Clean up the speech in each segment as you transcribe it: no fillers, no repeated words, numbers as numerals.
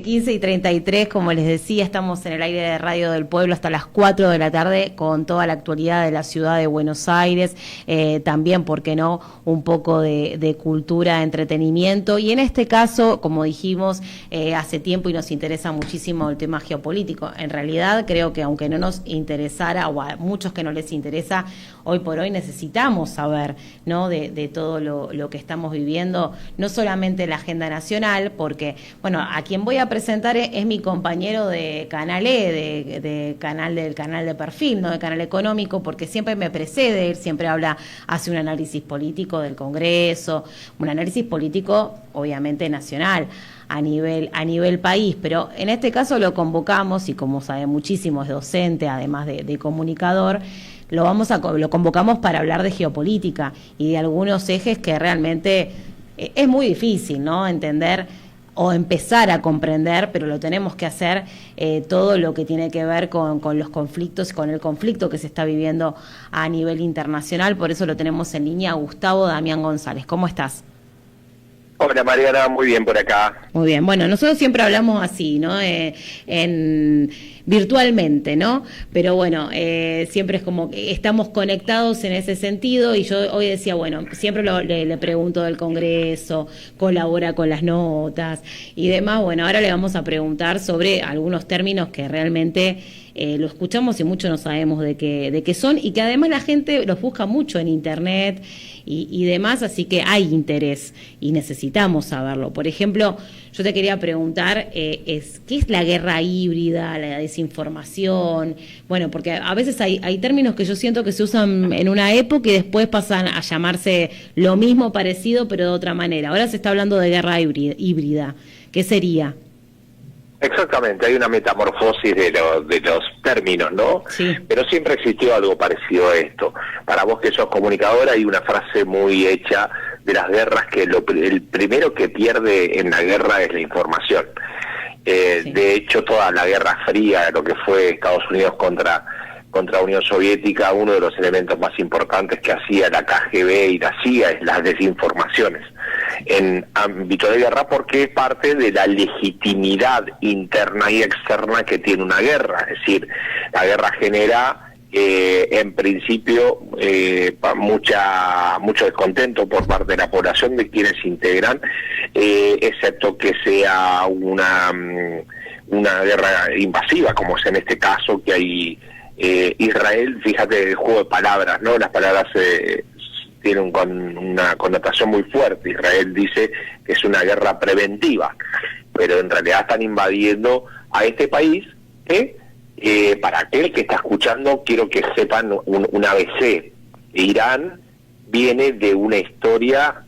15:33, como les decía, estamos en el aire de Radio del Pueblo hasta las 4 de la tarde con toda la actualidad de la ciudad de Buenos Aires, también, ¿por qué no?, un poco de cultura, entretenimiento, y en este caso, como dijimos, hace tiempo y nos interesa muchísimo el tema geopolítico. En realidad, creo que aunque no nos interesara, o a muchos que no les interesa, hoy por hoy necesitamos saber, ¿no?, de todo lo que estamos viviendo, no solamente la agenda nacional, porque, bueno, a quien voy a presentar es mi compañero de Canal E, del canal de Perfil, ¿no?, de Canal Económico, porque siempre me precede, él siempre hace un análisis político del Congreso, un análisis político obviamente nacional, a nivel país, pero en este caso lo convocamos, y como sabe muchísimo, es docente, además de comunicador, lo convocamos para hablar de geopolítica y de algunos ejes que realmente es muy difícil, ¿no?, entender o empezar a comprender, pero lo tenemos que hacer, todo lo que tiene que ver con los conflictos, con el conflicto que se está viviendo a nivel internacional. Por eso lo tenemos en línea a Gustavo Damián González. ¿Cómo estás? Hola Mariana, muy bien por acá. Muy bien, bueno, nosotros siempre hablamos así, ¿no? Virtualmente, ¿no? Pero bueno, siempre es como que estamos conectados en ese sentido, y yo hoy decía, bueno, siempre le pregunto del Congreso, colabora con las notas y demás. Bueno, ahora le vamos a preguntar sobre algunos términos que realmente lo escuchamos y mucho no sabemos de qué son, y que además la gente los busca mucho en internet y demás, así que hay interés y necesitamos saberlo. Por ejemplo, yo te quería preguntar, ¿qué es la guerra híbrida, la desinformación? Bueno, porque a veces hay términos que yo siento que se usan en una época y después pasan a llamarse lo mismo, parecido, pero de otra manera. Ahora se está hablando de guerra híbrida. ¿Qué sería? Exactamente, hay una metamorfosis de los términos, ¿no? Sí. Pero siempre existió algo parecido a esto. Para vos que sos comunicadora, hay una frase muy hecha de las guerras, que el primero que pierde en la guerra es la información. Sí. De hecho, toda la Guerra Fría, lo que fue Estados Unidos contra Unión Soviética, uno de los elementos más importantes que hacía la KGB y la CIA es las desinformaciones en ámbito de guerra, porque es parte de la legitimidad interna y externa que tiene una guerra. Es decir, la guerra genera en principio mucho descontento por parte de la población, de quienes integran, excepto que sea una guerra invasiva, como es en este caso, que hay Israel. Fíjate el juego de palabras, ¿no? Las palabras tienen una connotación muy fuerte. Israel dice que es una guerra preventiva, pero en realidad están invadiendo a este país. Para aquel que está escuchando, quiero que sepan un ABC. Irán viene de una historia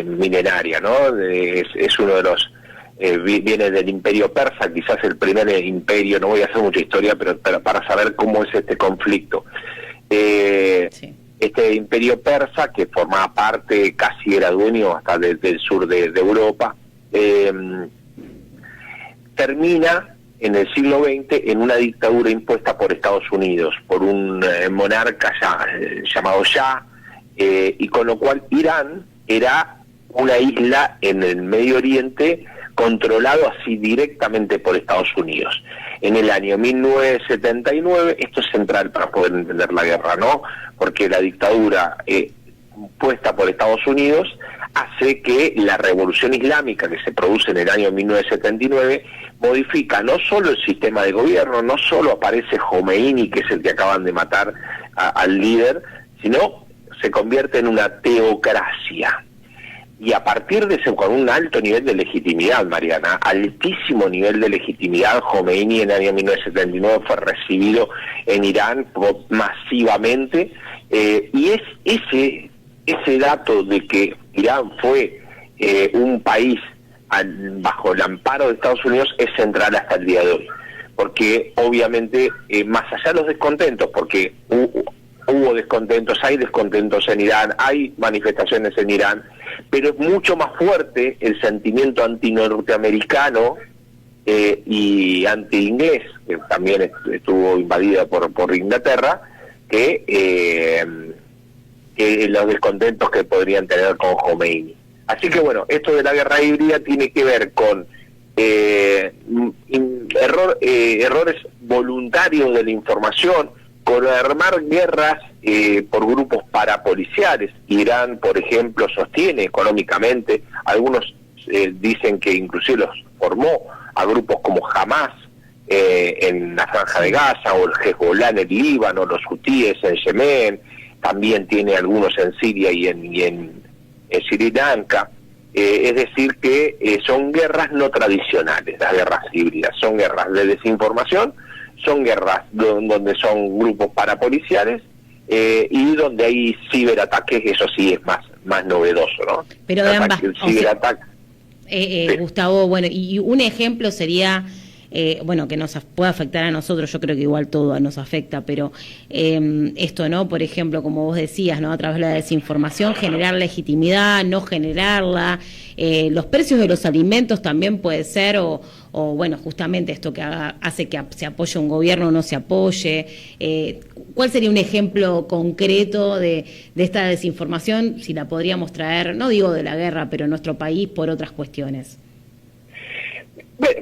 milenaria, ¿no? Es uno de los viene del Imperio Persa, quizás el primer imperio. No voy a hacer mucha historia, pero para saber cómo es este conflicto. Sí. Este Imperio Persa, que formaba parte, casi era dueño hasta del sur de Europa, termina en el siglo XX en una dictadura impuesta por Estados Unidos, por un monarca llamado Shah, y con lo cual Irán era una isla en el Medio Oriente, controlado así directamente por Estados Unidos. En el año 1979, esto es central para poder entender la guerra, ¿no? Porque la dictadura puesta por Estados Unidos hace que la revolución islámica que se produce en el año 1979 modifica no solo el sistema de gobierno, no solo aparece Jomeini, que es el que acaban de matar al líder, sino se convierte en una teocracia. Y a partir de ese, con un alto nivel de legitimidad, Mariana, altísimo nivel de legitimidad, Jomeini en el año 1979 fue recibido en Irán masivamente, y es ese dato de que Irán fue un país bajo el amparo de Estados Unidos es central hasta el día de hoy. Porque obviamente, más allá de los descontentos, porque hubo descontentos, hay descontentos en Irán, hay manifestaciones en Irán, pero es mucho más fuerte el sentimiento anti-norteamericano y anti-inglés, que también estuvo invadida por Inglaterra, que los descontentos que podrían tener con Jomeini. Así que bueno, esto de la guerra híbrida tiene que ver con errores voluntarios de la información, con armar guerras por grupos parapoliciales. Irán, por ejemplo, sostiene económicamente, algunos dicen que inclusive los formó a grupos como Hamas en la Franja de Gaza, o el Hezbollah en el Líbano, los hutíes en Yemen, también tiene algunos en Siria y en Sri Lanka. Es decir que son guerras no tradicionales, las guerras híbridas, son guerras de desinformación, son guerras donde son grupos parapoliciales y donde hay ciberataques, eso sí es más novedoso, ¿no? Pero de ambas, ciberataque, sí. Gustavo, bueno, y un ejemplo sería... bueno, que nos puede afectar a nosotros, yo creo que igual todo nos afecta, pero esto, ¿no? Por ejemplo, como vos decías, ¿no? A través de la desinformación, generar legitimidad, no generarla, los precios de los alimentos también puede ser, o bueno, justamente esto que hace que se apoye un gobierno o no se apoye. ¿Cuál sería un ejemplo concreto de esta desinformación, si la podríamos traer, no digo de la guerra, pero en nuestro país por otras cuestiones?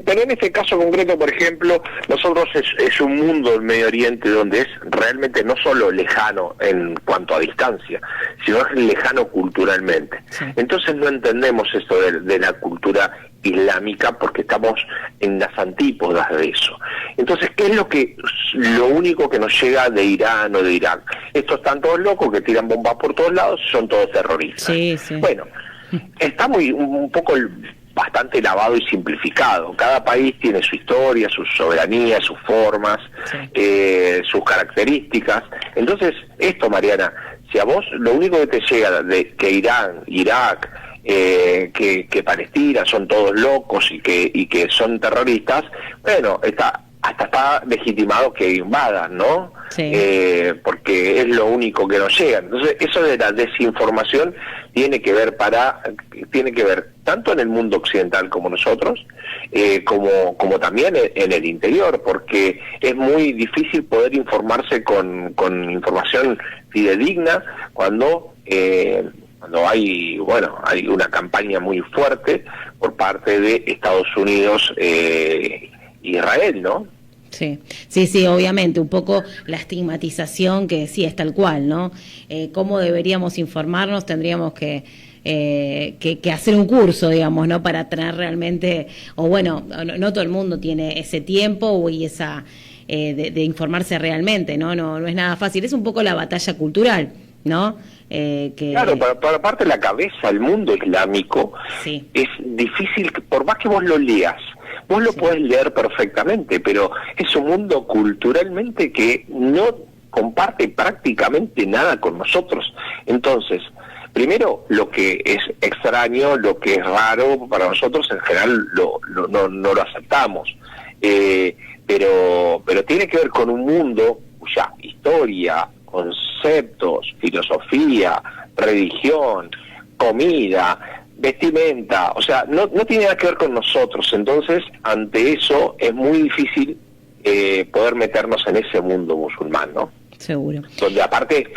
Pero en este caso concreto, por ejemplo, nosotros es un mundo del Medio Oriente donde es realmente no solo lejano en cuanto a distancia, sino es lejano culturalmente. Sí. Entonces no entendemos esto de la cultura islámica porque estamos en las antípodas de eso. Entonces, ¿qué es lo único que nos llega de Irán o de Irak? Estos están todos locos que tiran bombas por todos lados, son todos terroristas. Sí, sí. Bueno, está un poco bastante lavado y simplificado. Cada país tiene su historia, su soberanía, sus formas, sí, sus características. Entonces, esto, Mariana, si a vos lo único que te llega de que Irán, Irak, que Palestina son todos locos y que son terroristas, bueno, hasta está legitimado que invadan, ¿no? Sí. Porque es lo único que nos llega. Entonces, eso de la desinformación tiene que ver tanto en el mundo occidental como nosotros, como también en el interior, porque es muy difícil poder informarse con información fidedigna cuando hay una campaña muy fuerte por parte de Estados Unidos, Israel, ¿no? Sí, obviamente, un poco la estigmatización que sí es tal cual, ¿no? ¿Cómo deberíamos informarnos? Tendríamos que hacer un curso, digamos, ¿no? Para tener realmente, o bueno, no todo el mundo tiene ese tiempo y esa de informarse realmente, ¿no? No es nada fácil, es un poco la batalla cultural, ¿no? Claro, para parte de la cabeza, el mundo islámico, sí, es difícil, por más que vos lo leas, vos lo podés leer perfectamente, pero es un mundo culturalmente que no comparte prácticamente nada con nosotros. Entonces, primero, lo que es extraño, lo que es raro para nosotros, en general no lo aceptamos. Pero tiene que ver con un mundo cuya historia, conceptos, filosofía, religión, comida, vestimenta, o sea, no tiene nada que ver con nosotros. Entonces, ante eso es muy difícil poder meternos en ese mundo musulmán, ¿no? Seguro. Donde aparte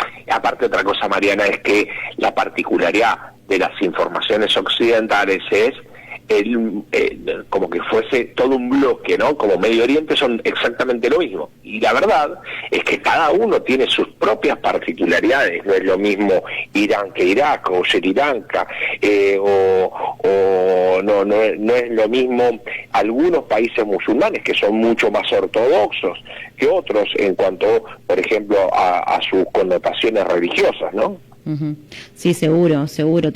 otra cosa, Mariana, es que la particularidad de las informaciones occidentales es como que fuese todo un bloque, ¿no? Como Medio Oriente son exactamente lo mismo. Y la verdad es que cada uno tiene sus propias particularidades. No es lo mismo Irán que Irak, o Sri Lanka, no es lo mismo algunos países musulmanes que son mucho más ortodoxos que otros en cuanto, por ejemplo, a sus connotaciones religiosas, ¿no? Uh-huh. Sí, seguro,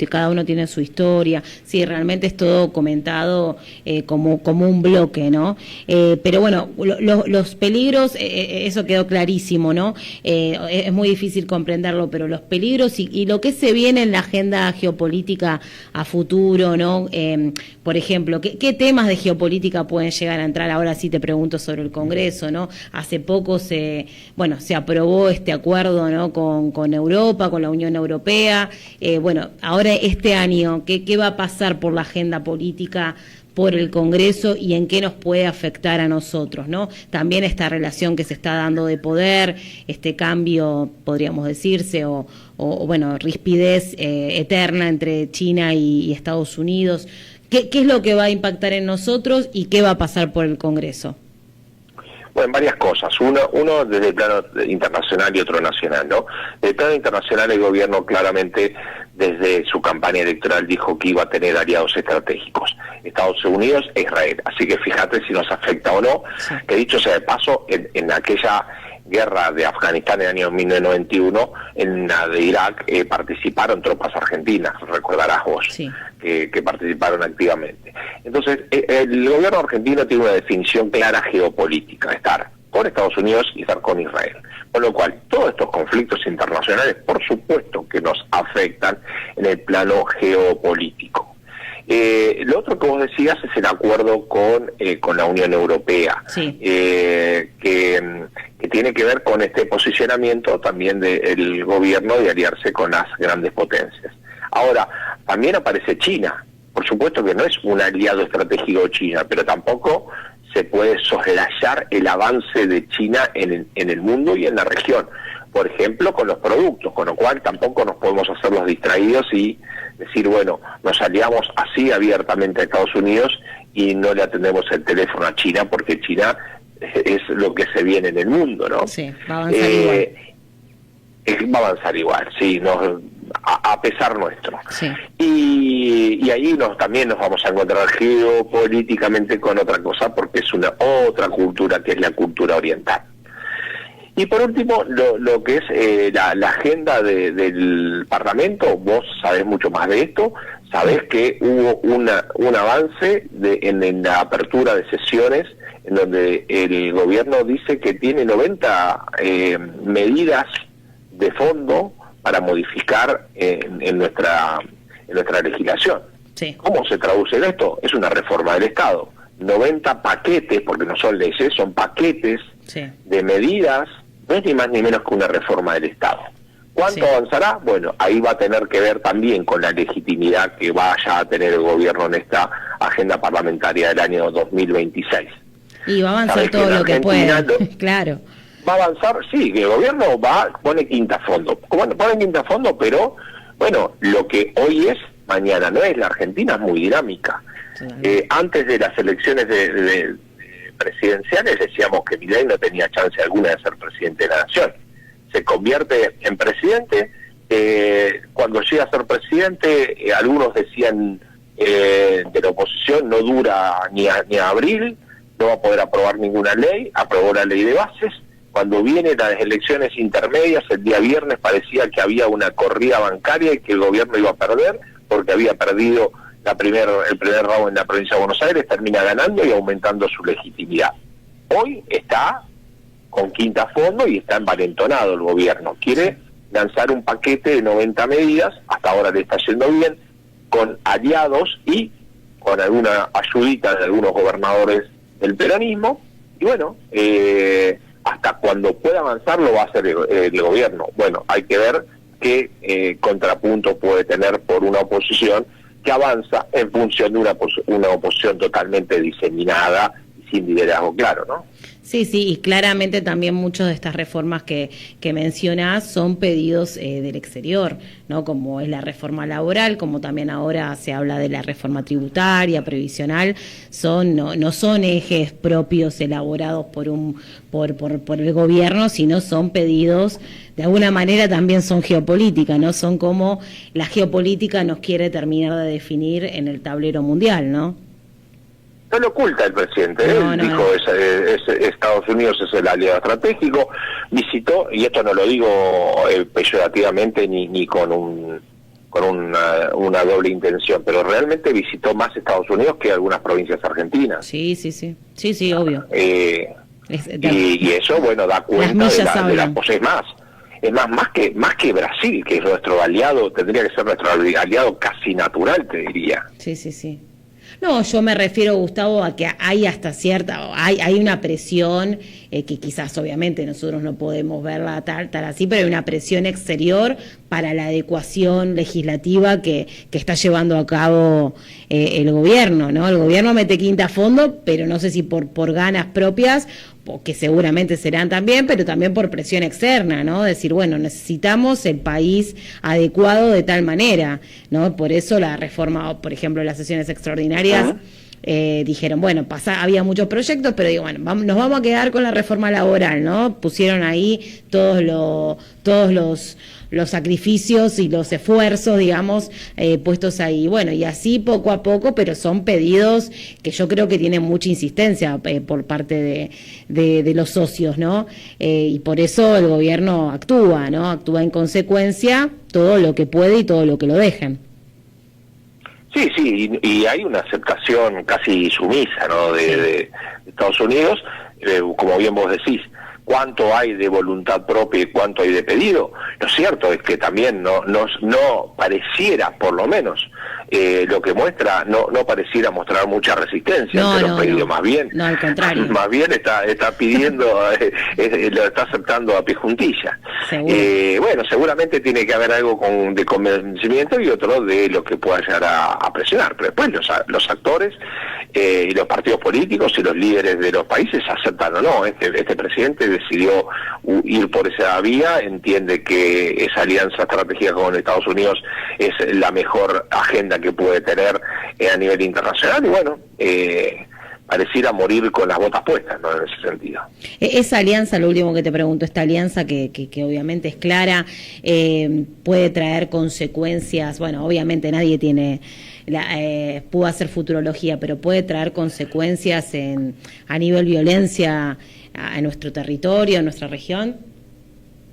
cada uno tiene su historia, sí, realmente es todo comentado como un bloque, ¿no? Pero bueno, los peligros, eso quedó clarísimo, ¿no? Es muy difícil comprenderlo, pero los peligros y lo que se viene en la agenda geopolítica a futuro, ¿no? Por ejemplo, ¿qué temas de geopolítica pueden llegar a entrar? Ahora sí te pregunto sobre el Congreso, ¿no? Hace poco se aprobó este acuerdo, ¿no? Con Europa, con la Unión Europea. Bueno, ahora este año, ¿qué va a pasar por la agenda política por el Congreso y en qué nos puede afectar a nosotros, ¿no? También esta relación que se está dando de poder, este cambio, podríamos decirse, o bueno, rispidez eterna entre China y Estados Unidos. ¿Qué es lo que va a impactar en nosotros y qué va a pasar por el Congreso? Bueno, varias cosas. Uno desde el plano internacional y otro nacional, ¿no? Desde el plano internacional, el gobierno claramente desde su campaña electoral dijo que iba a tener aliados estratégicos, Estados Unidos e Israel. Así que fíjate si nos afecta o no, sí. Que dicho sea de paso, en aquella guerra de Afganistán en el año 1991, en la de Irak participaron tropas argentinas, recordarás vos, sí. que participaron activamente. Entonces, el gobierno argentino tiene una definición clara geopolítica, estar con Estados Unidos y estar con Israel. Con lo cual, todos estos conflictos internacionales, por supuesto que nos afectan en el plano geopolítico. Lo otro que vos decías es el acuerdo con la Unión Europea, sí. que tiene que ver con este posicionamiento también del gobierno de aliarse con las grandes potencias. Ahora, también aparece China. Por supuesto que no es un aliado estratégico China, pero tampoco se puede soslayar el avance de China en el mundo y en la región. Por ejemplo, con los productos, con lo cual tampoco nos podemos hacer los distraídos y decir, bueno, nos aliamos así abiertamente a Estados Unidos y no le atendemos el teléfono a China, porque China es lo que se viene en el mundo, ¿no? Sí, va a avanzar igual. Va a avanzar igual, sí, a pesar nuestro. Sí. Y ahí también nos vamos a encontrar geopolíticamente con otra cosa, porque es otra cultura, que es la cultura oriental. Y por último, lo que es la agenda del Parlamento, vos sabés mucho más de esto, sabés que hubo un avance en la apertura de sesiones, en donde el gobierno dice que tiene 90 medidas de fondo para modificar en nuestra legislación. Sí. ¿Cómo se traduce en esto? Es una reforma del Estado. 90 paquetes, porque no son leyes, son paquetes, sí, de medidas. No es ni más ni menos que una reforma del Estado. ¿Cuánto, sí, avanzará? Bueno, ahí va a tener que ver también con la legitimidad que vaya a tener el gobierno en esta agenda parlamentaria del año 2026. Y va a avanzar todo lo que pueda, claro. Va a avanzar, sí, que el gobierno pone quinta fondo. Bueno, pone quinta fondo, pero bueno, lo que hoy es, mañana no es. La Argentina es muy dinámica. Antes de las elecciones de presidenciales decíamos que Milei no tenía chance alguna de ser presidente de la nación. Se convierte en presidente, cuando llega a ser presidente, algunos decían de la oposición, no dura ni a abril, no va a poder aprobar ninguna ley, aprobó la ley de bases. Cuando vienen las elecciones intermedias, el día viernes parecía que había una corrida bancaria y que el gobierno iba a perder, porque había perdido el primer round en la provincia de Buenos Aires, termina ganando y aumentando su legitimidad. Hoy está con quinta fondo y está envalentonado el gobierno. Quiere lanzar un paquete de 90 medidas, hasta ahora le está yendo bien, con aliados y con alguna ayudita de algunos gobernadores del peronismo, y bueno, hasta cuando pueda avanzar lo va a hacer el gobierno. Bueno, hay que ver qué contrapunto puede tener por una oposición que avanza en función de una oposición totalmente diseminada y sin liderazgo claro, ¿no? Sí, sí, y claramente también muchas de estas reformas que mencionás son pedidos del exterior, ¿no? Como es la reforma laboral, como también ahora se habla de la reforma tributaria, previsional, no son ejes propios elaborados por el gobierno, sino son pedidos, de alguna manera también son geopolítica, ¿no? Son como la geopolítica nos quiere terminar de definir en el tablero mundial, ¿no? No lo oculta el presidente, dijo Estados Unidos es el aliado estratégico, visitó, y esto no lo digo peyorativamente ni con una doble intención, pero realmente visitó más Estados Unidos que algunas provincias argentinas. Sí, obvio. Y eso, bueno, da cuenta de la es más. Es más que Brasil, que es nuestro aliado, tendría que ser nuestro aliado casi natural, te diría. Sí. No, yo me refiero, Gustavo, a que hay hasta hay una presión que quizás obviamente nosotros no podemos verla tal así, pero hay una presión exterior para la adecuación legislativa que está llevando a cabo el gobierno, ¿no? El gobierno mete quinta a fondo, pero no sé si por ganas propias, que seguramente serán también, pero también por presión externa, ¿no? Decir, bueno, necesitamos el país adecuado de tal manera, ¿no? Por eso la reforma, por ejemplo, las sesiones extraordinarias, dijeron, bueno, había muchos proyectos, pero digo, bueno, nos vamos a quedar con la reforma laboral, ¿no? Pusieron ahí todos los sacrificios y los esfuerzos, digamos, puestos ahí. Bueno, y así poco a poco, pero son pedidos que yo creo que tienen mucha insistencia por parte de los socios, ¿no? Y por eso el gobierno actúa, ¿no? Actúa en consecuencia todo lo que puede y todo lo que lo dejen. Sí, y hay una aceptación casi sumisa, ¿no? de Estados Unidos, como bien vos decís. ¿Cuánto hay de voluntad propia y cuánto hay de pedido? Lo cierto es que también no pareciera, por lo menos, lo que muestra, no pareciera mostrar mucha resistencia ante los pedidos, más bien, no, al contrario. Más bien está pidiendo, lo está aceptando a pie juntilla. Bueno, seguramente tiene que haber algo de convencimiento y otro de lo que pueda llegar a presionar, pero después los actores y los partidos políticos y los líderes de los países aceptan o no. Este presidente decidió ir por esa vía, entiende que esa alianza estratégica con Estados Unidos es la mejor agenda que puede tener a nivel internacional y bueno, pareciera morir con las botas puestas, ¿no? En ese sentido. Esa alianza, lo último que te pregunto, esta alianza que obviamente es clara, puede traer consecuencias, bueno, obviamente nadie tiene... pudo hacer futurología, pero puede traer consecuencias a nivel violencia en nuestro territorio, en nuestra región.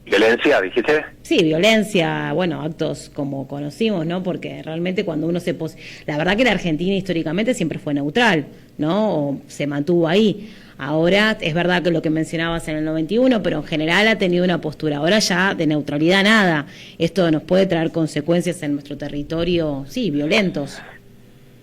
¿Violencia, dijiste? Sí, violencia, bueno, actos como conocimos, ¿no? Porque realmente cuando uno la verdad que la Argentina históricamente siempre fue neutral, ¿no? O se mantuvo ahí. Ahora es verdad que lo que mencionabas en el 91, pero en general ha tenido una postura. Ahora ya de neutralidad nada. Esto nos puede traer consecuencias en nuestro territorio, sí, violentos.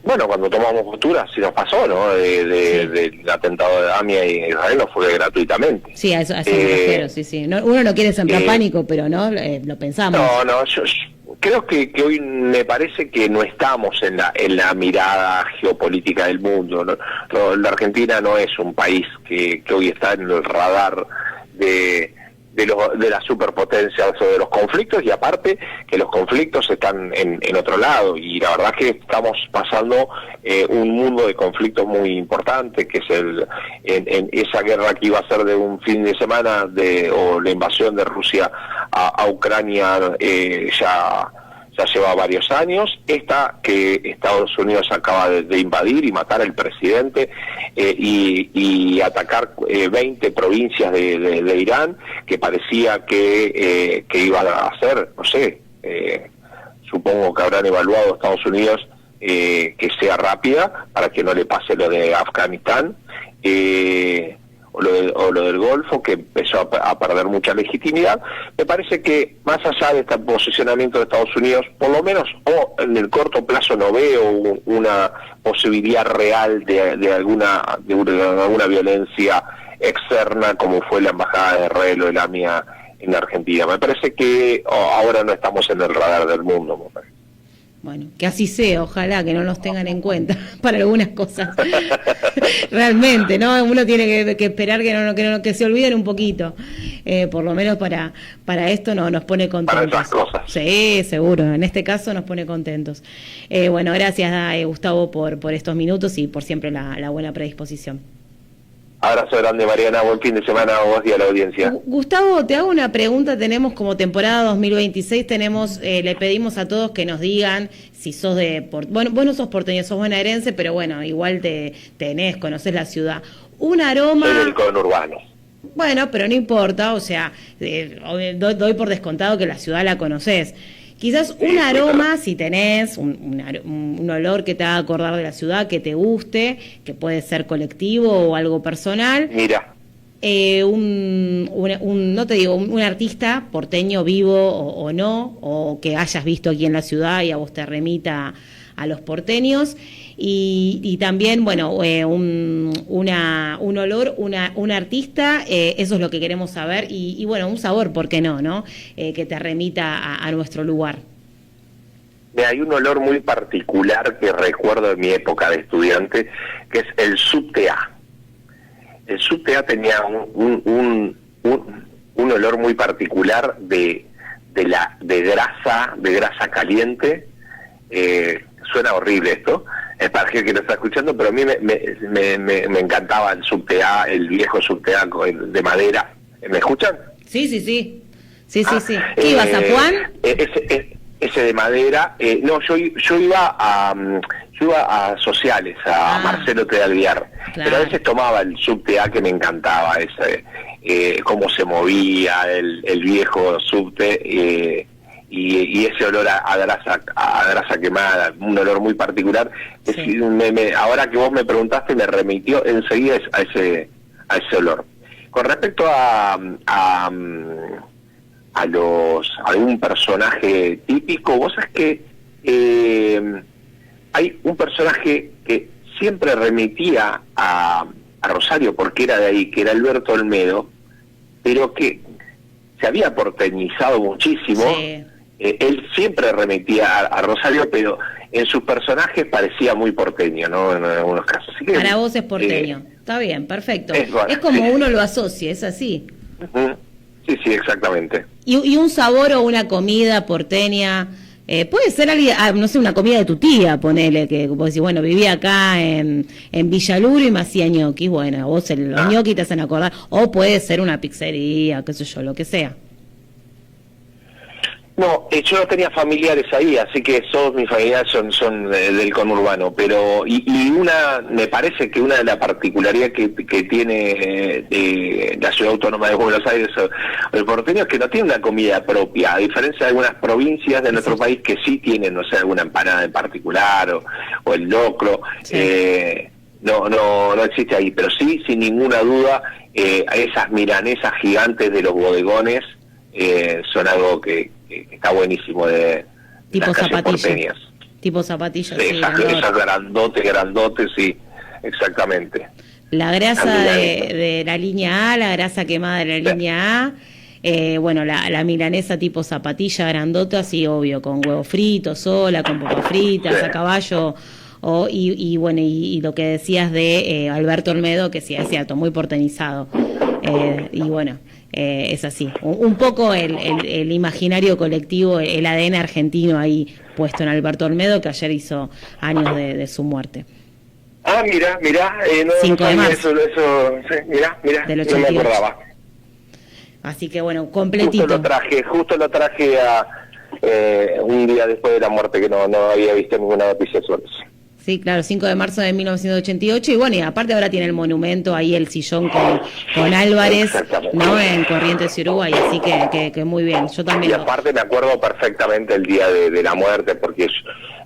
Bueno, cuando tomamos postura, sí nos pasó, ¿no? Del atentado de AMIA y Israel no fue gratuitamente. Sí, a eso me refiero, sí. No, uno no quiere sembrar pánico, pero no lo pensamos. No, yo creo que hoy me parece que no estamos en la mirada geopolítica del mundo, ¿no? La Argentina no es un país que hoy está en el radar de las superpotencias o de los conflictos, y aparte que los conflictos están en otro lado, y la verdad que estamos pasando un mundo de conflictos muy importante, que es en esa guerra que iba a ser de un fin de semana o la invasión de Rusia a Ucrania ya lleva varios años. Esta que Estados Unidos acaba de invadir y matar al presidente y atacar 20 provincias de Irán, que parecía que iban a hacer, no sé, supongo que habrán evaluado Estados Unidos que sea rápida para que no le pase lo de Afganistán, o lo del Golfo, que empezó a perder mucha legitimidad. Me parece que más allá de este posicionamiento de Estados Unidos, por lo menos en el corto plazo no veo una posibilidad real de alguna violencia externa como fue la embajada de Israel o el AMIA en Argentina. Me parece que ahora no estamos en el radar del mundo, me parece. Bueno, que así sea, ojalá que no nos tengan en cuenta para algunas cosas. Realmente, ¿no? Uno tiene que esperar que se olviden un poquito. Por lo menos para esto nos pone contentos. Para esas cosas. Sí, seguro. En este caso nos pone contentos. Bueno, gracias Gustavo por estos minutos y por siempre la buena predisposición. Abrazo grande, Mariana, buen fin de semana a vos y a la audiencia. Gustavo, te hago una pregunta. Tenemos como temporada 2026, le pedimos a todos que nos digan si sos bueno, vos no sos porteño, sos bonaerense, pero bueno, igual conocés la ciudad. Un aroma... Soy del conurbano. Bueno, pero no importa, o sea, doy por descontado que la ciudad la conocés. Quizás un aroma, si tenés un olor que te haga acordar de la ciudad, que te guste, que puede ser colectivo o algo personal. Mira. No te digo, un artista porteño vivo o no, o que hayas visto aquí en la ciudad y a vos te remita a los porteños. Y también, bueno, un olor, un artista, eso es lo que queremos saber, y bueno, un sabor, ¿por qué no? Que te remita a nuestro lugar. Hay un olor muy particular que recuerdo de mi época de estudiante, que es el subte A. El subte A tenía un olor muy particular de grasa caliente. Suena horrible esto, para aquel que lo está escuchando, pero a mí me encantaba el subte A, el viejo subte A de madera. ¿Me escuchan? Sí. ¿Qué ibas a Juan? Ese de madera. No, yo iba a sociales, a Marcelo T. de Alvear, claro. Pero a veces tomaba el subte A, que me encantaba, cómo se movía el viejo subte, y ese olor a grasa quemada, un olor muy particular. Sí. Ahora que vos me preguntaste, me remitió enseguida a ese olor. Con respecto a algún personaje típico, vos sabés que hay un personaje que siempre remitía a Rosario, porque era de ahí, que era Alberto Olmedo, pero que se había porteñizado muchísimo. Sí. Él siempre remitía a Rosario, pero en sus personajes parecía muy porteño, ¿no? En algunos casos. Así que, para vos es porteño. Está bien, perfecto. Es como uno lo asocia, es así. Uh-huh. Sí, exactamente. ¿Y un sabor o una comida porteña? Puede ser no sé, una comida de tu tía, ponele, que vos decís, bueno, vivía acá en Villaluro y me hacía ñoquis. Bueno, vos los ñoquis te hacen acordar. O puede ser una pizzería, qué sé yo, lo que sea. No, yo no tenía familiares ahí, así que todos mis familiares son del conurbano, pero me parece que una de las particularidades que tiene la ciudad autónoma de Buenos Aires, el porteño, es que no tiene una comida propia, a diferencia de algunas provincias de nuestro país que sí tienen, no sé, alguna empanada en particular o el locro. Sí. No existe ahí, pero sí, sin ninguna duda, esas milanesas gigantes de los bodegones son algo que está buenísimo de tipo zapatillas. Tipo zapatillas, sí, esas grandotes, sí, exactamente. La grasa de la línea A, la grasa quemada de la línea A, bueno, la milanesa tipo zapatilla grandota, sí, obvio, con huevo frito, sola, con papas fritas, sí. A caballo, y bueno, y lo que decías de Alberto Olmedo, que sí, es cierto, muy porteñizado, y bueno, es así, un poco el imaginario colectivo, el ADN argentino ahí puesto en Alberto Olmedo, que ayer hizo años de su muerte. Mira, 5 de marzo. Eso, sí, mira, no me acordaba. Así que bueno, completito. Justo lo traje un día después de la muerte, que no había visto ninguna noticia sobre eso. Sí, claro, 5 de marzo de 1988, y bueno, y aparte ahora tiene el monumento ahí, el sillón con Álvarez, ¿no? En Corrientes y Uruguay, así que muy bien, yo también. Y aparte me acuerdo perfectamente el día de la muerte, porque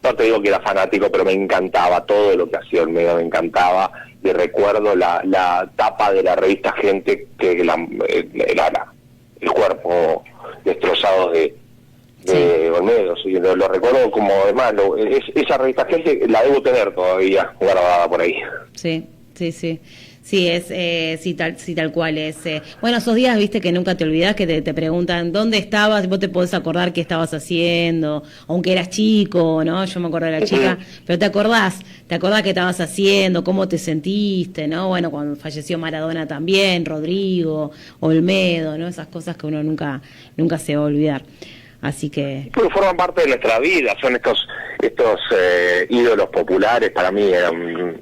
no te digo que era fanático, pero me encantaba todo lo que hacía Olmedo, me encantaba, y recuerdo la tapa de la revista Gente, que era el cuerpo destrozado de Olmedo, sí, lo recuerdo como, además, esa revista Gente la debo tener todavía guardada por ahí. Sí, tal cual es. Bueno, esos días, viste, que nunca te olvidás, que te preguntan dónde estabas, vos te podés acordar qué estabas haciendo, aunque eras chico, ¿no? Yo me acuerdo de la chica, pero te acordás qué estabas haciendo, cómo te sentiste, ¿no? Bueno, cuando falleció Maradona también, Rodrigo, Olmedo, ¿no? Esas cosas que uno nunca se va a olvidar. Así que... Pero forman parte de nuestra vida, son estos ídolos populares, para mí eran un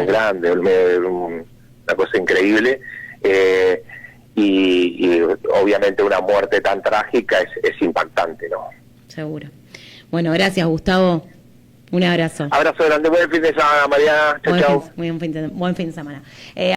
grande, una cosa increíble, y obviamente una muerte tan trágica es impactante, ¿no? Seguro. Bueno, gracias, Gustavo. Un abrazo. Abrazo grande, buen fin de semana, Mariana. Chau. Buen fin de semana.